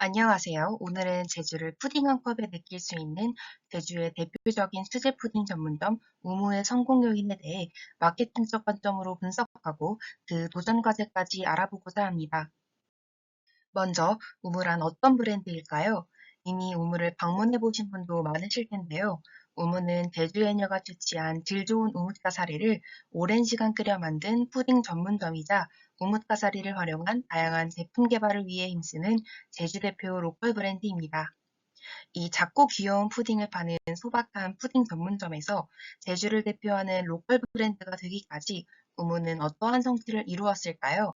안녕하세요. 오늘은 제주를 푸딩 한 컵에 느낄 수 있는 제주의 대표적인 수제 푸딩 전문점 우무의 성공 요인에 대해 마케팅적 관점으로 분석하고 그 도전 과제까지 알아보고자 합니다. 먼저 우무란 어떤 브랜드일까요? 이미 우무를 방문해 보신 분도 많으실 텐데요. 우무는 제주 해녀가 채취한 질 좋은 우뭇가사리를 오랜 시간 끓여 만든 푸딩 전문점이자 우뭇가사리를 활용한 다양한 제품 개발을 위해 힘쓰는 제주 대표 로컬 브랜드입니다. 이 작고 귀여운 푸딩을 파는 소박한 푸딩 전문점에서 제주를 대표하는 로컬 브랜드가 되기까지 우무는 어떠한 성취를 이루었을까요?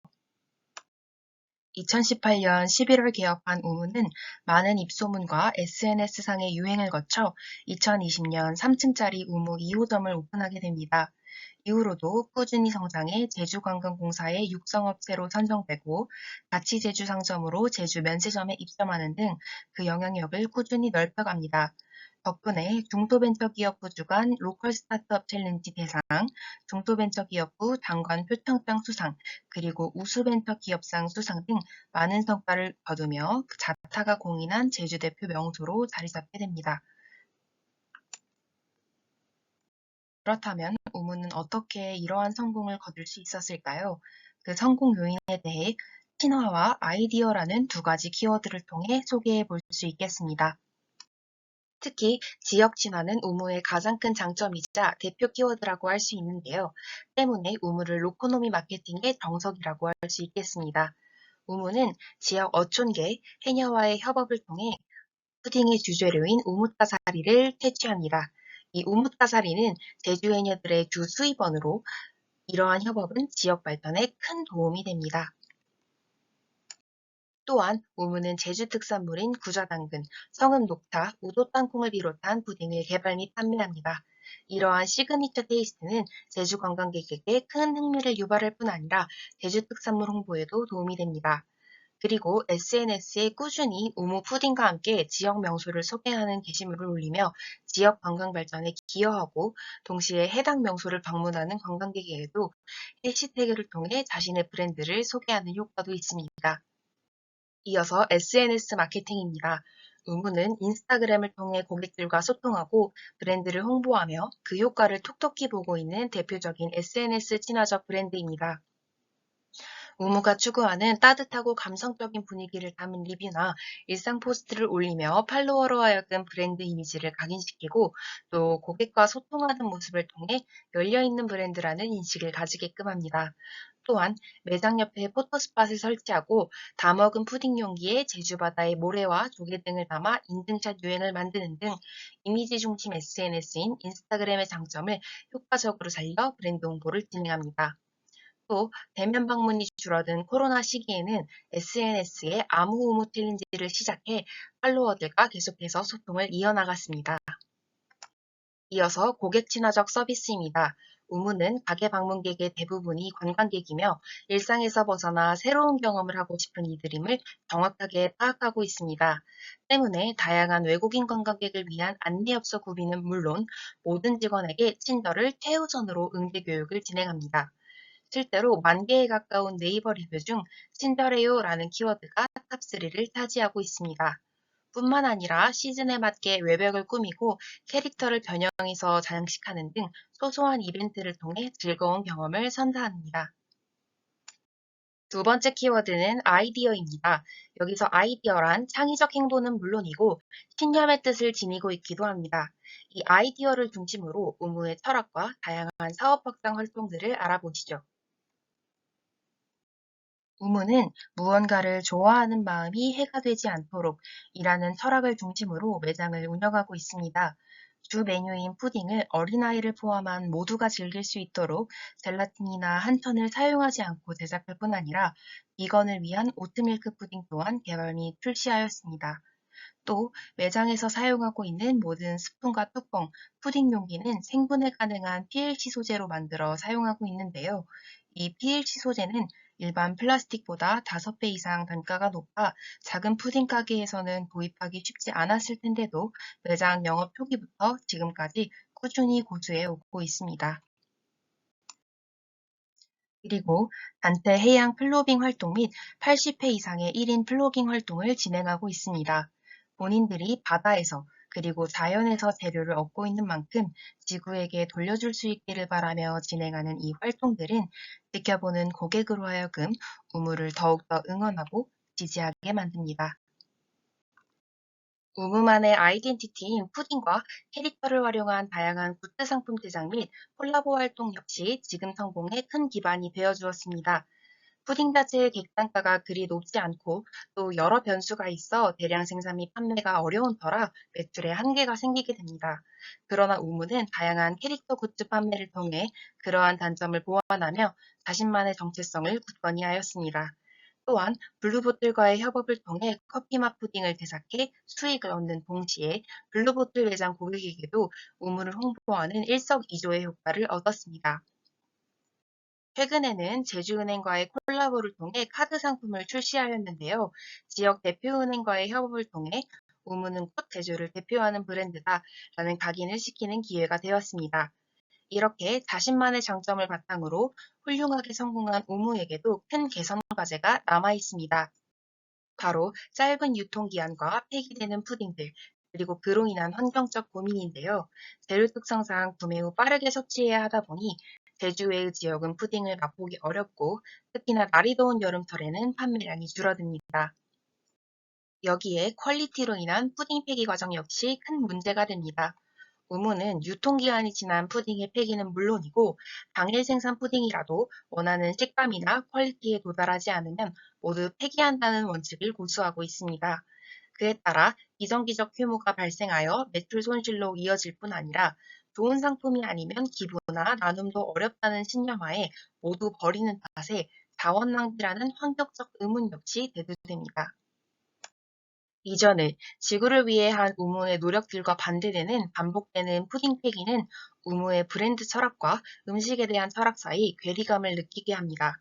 2018년 11월 개업한 우무는 많은 입소문과 SNS상의 유행을 거쳐 2020년 3층짜리 우무 2호점을 오픈하게 됩니다. 이후로도 꾸준히 성장해 제주관광공사의 육성업체로 선정되고 가치제주 상점으로 제주 면세점에 입점하는 등 그 영향력을 꾸준히 넓혀갑니다. 덕분에 중소벤처기업부 주관 로컬 스타트업 챌린지 대상, 중소벤처기업부 장관 표창장 수상, 그리고 우수벤처기업상 수상 등 많은 성과를 거두며 그 자타가 공인한 제주 대표 명소로 자리 잡게 됩니다. 그렇다면 우무는 어떻게 이러한 성공을 거둘 수 있었을까요? 그 성공 요인에 대해 신화와 아이디어라는 두 가지 키워드를 통해 소개해 볼 수 있겠습니다. 특히 지역 친화는 우무의 가장 큰 장점이자 대표 키워드라고 할 수 있는데요. 때문에 우무를 로코노미 마케팅의 정석이라고 할 수 있겠습니다. 우무는 지역 어촌계 해녀와의 협업을 통해 푸딩의 주재료인 우뭇가사리를 퇴치합니다. 이 우뭇가사리는 제주 해녀들의 주 수입원으로 이러한 협업은 지역 발전에 큰 도움이 됩니다. 또한 우무는 제주 특산물인 구좌당근, 성읍 녹차, 우도 땅콩을 비롯한 푸딩을 개발 및 판매합니다. 이러한 시그니처 테이스트는 제주 관광객에게 큰 흥미를 유발할 뿐 아니라 제주 특산물 홍보에도 도움이 됩니다. 그리고 SNS에 꾸준히 우무 푸딩과 함께 지역 명소를 소개하는 게시물을 올리며 지역 관광 발전에 기여하고 동시에 해당 명소를 방문하는 관광객에게도 해시태그를 통해 자신의 브랜드를 소개하는 효과도 있습니다. 이어서 SNS 마케팅입니다. 우무는 인스타그램을 통해 고객들과 소통하고 브랜드를 홍보하며 그 효과를 톡톡히 보고 있는 대표적인 SNS 친화적 브랜드입니다. 우무가 추구하는 따뜻하고 감성적인 분위기를 담은 리뷰나 일상 포스트를 올리며 팔로워로 하여금 브랜드 이미지를 각인시키고 또 고객과 소통하는 모습을 통해 열려있는 브랜드라는 인식을 가지게끔 합니다. 또한 매장 옆에 포토스팟을 설치하고 다 먹은 푸딩 용기에 제주바다의 모래와 조개 등을 담아 인증샷 유행을 만드는 등 이미지 중심 SNS인 인스타그램의 장점을 효과적으로 살려 브랜드 홍보를 진행합니다. 또 대면 방문이 줄어든 코로나 시기에는 SNS에 아무 의무 챌린지를 시작해 팔로워들과 계속해서 소통을 이어나갔습니다. 이어서 고객 친화적 서비스입니다. 우무는 가게 방문객의 대부분이 관광객이며 일상에서 벗어나 새로운 경험을 하고 싶은 이들임을 정확하게 파악하고 있습니다. 때문에 다양한 외국인 관광객을 위한 안내엽서 구비는 물론 모든 직원에게 친절을 최우선으로 응대 교육을 진행합니다. 실제로 10,000개에 가까운 네이버 리뷰 중 친절해요라는 키워드가 탑3를 차지하고 있습니다. 뿐만 아니라 시즌에 맞게 외벽을 꾸미고 캐릭터를 변형해서 장식하는 등 소소한 이벤트를 통해 즐거운 경험을 선사합니다. 두 번째 키워드는 아이디어입니다. 여기서 아이디어란 창의적 행보는 물론이고 신념의 뜻을 지니고 있기도 합니다. 이 아이디어를 중심으로 의무의 철학과 다양한 사업 확장 활동들을 알아보시죠. 우무는 무언가를 좋아하는 마음이 해가 되지 않도록 이라는 철학을 중심으로 매장을 운영하고 있습니다. 주 메뉴인 푸딩을 어린아이를 포함한 모두가 즐길 수 있도록 젤라틴이나 한천을 사용하지 않고 제작할 뿐 아니라 비건을 위한 오트밀크 푸딩 또한 개발 및 출시하였습니다. 또 매장에서 사용하고 있는 모든 스푼과 뚜껑, 푸딩 용기는 생분해 가능한 PLC 소재로 만들어 사용하고 있는데요. 이 PLC 소재는 일반 플라스틱보다 5배 이상 단가가 높아 작은 푸딩 가게에서는 도입하기 쉽지 않았을 텐데도 매장 영업 초기부터 지금까지 꾸준히 고수해 오고 있습니다. 그리고 단체 해양 플로깅 활동 및 80회 이상의 1인 플로깅 활동을 진행하고 있습니다. 본인들이 바다에서 그리고 자연에서 재료를 얻고 있는 만큼 지구에게 돌려줄 수 있기를 바라며 진행하는 이 활동들은 지켜보는 고객으로 하여금 우무를 더욱더 응원하고 지지하게 만듭니다. 우무만의 아이덴티티인 푸딩과 캐릭터를 활용한 다양한 굿즈 상품 제작 및 콜라보 활동 역시 지금 성공에 큰 기반이 되어 주었습니다. 푸딩 자체의 객단가가 그리 높지 않고 또 여러 변수가 있어 대량 생산 및 판매가 어려운 터라 매출에 한계가 생기게 됩니다. 그러나 우무는 다양한 캐릭터 굿즈 판매를 통해 그러한 단점을 보완하며 자신만의 정체성을 굳건히 하였습니다. 또한 블루보틀과의 협업을 통해 커피맛 푸딩을 제작해 수익을 얻는 동시에 블루보틀 매장 고객에게도 우무를 홍보하는 일석이조의 효과를 얻었습니다. 최근에는 제주은행과의 콜라보를 통해 카드 상품을 출시하였는데요. 지역 대표은행과의 협업을 통해 우무는 꽃 제주를 대표하는 브랜드다라는 각인을 시키는 기회가 되었습니다. 이렇게 자신만의 장점을 바탕으로 훌륭하게 성공한 우무에게도 큰 개선 과제가 남아 있습니다. 바로 짧은 유통기한과 폐기되는 푸딩들, 그리고 그로 인한 환경적 고민인데요. 재료 특성상 구매 후 빠르게 섭취해야 하다 보니 제주 외의 지역은 푸딩을 맛보기 어렵고 특히나 날이 더운 여름철에는 판매량이 줄어듭니다. 여기에 퀄리티로 인한 푸딩 폐기 과정 역시 큰 문제가 됩니다. 우무는 유통기한이 지난 푸딩의 폐기는 물론이고 당일 생산 푸딩이라도 원하는 식감이나 퀄리티에 도달하지 않으면 모두 폐기한다는 원칙을 고수하고 있습니다. 그에 따라 비정기적 휴무가 발생하여 매출 손실로 이어질 뿐 아니라 좋은 상품이 아니면 기부나 나눔도 어렵다는 신념하에 모두 버리는 탓에 자원 낭비라는 환경적 의문 역시 대두됩니다. 이전에 지구를 위해 한 우무의 노력들과 반대되는 반복되는 푸딩 패기는 우무의 브랜드 철학과 음식에 대한 철학 사이 괴리감을 느끼게 합니다.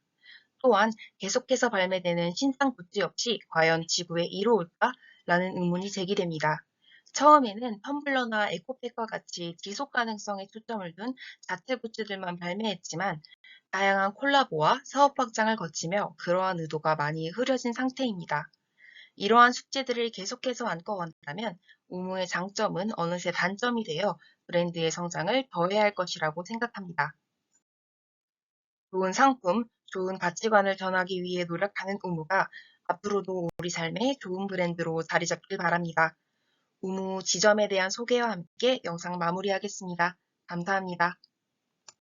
또한 계속해서 발매되는 신상 굿즈 역시 과연 지구에 이로울까? 라는 의문이 제기됩니다. 처음에는 텀블러나 에코백과 같이 지속 가능성에 초점을 둔 자체 굿즈들만 발매했지만 다양한 콜라보와 사업 확장을 거치며 그러한 의도가 많이 흐려진 상태입니다. 이러한 숙제들을 계속해서 안고간다면 우무의 장점은 어느새 단점이 되어 브랜드의 성장을 더해야 할 것이라고 생각합니다. 좋은 상품, 좋은 가치관을 전하기 위해 노력하는 우무가 앞으로도 우리 삶의 좋은 브랜드로 자리 잡길 바랍니다. 우무 지점에 대한 소개와 함께 영상 마무리하겠습니다. 감사합니다.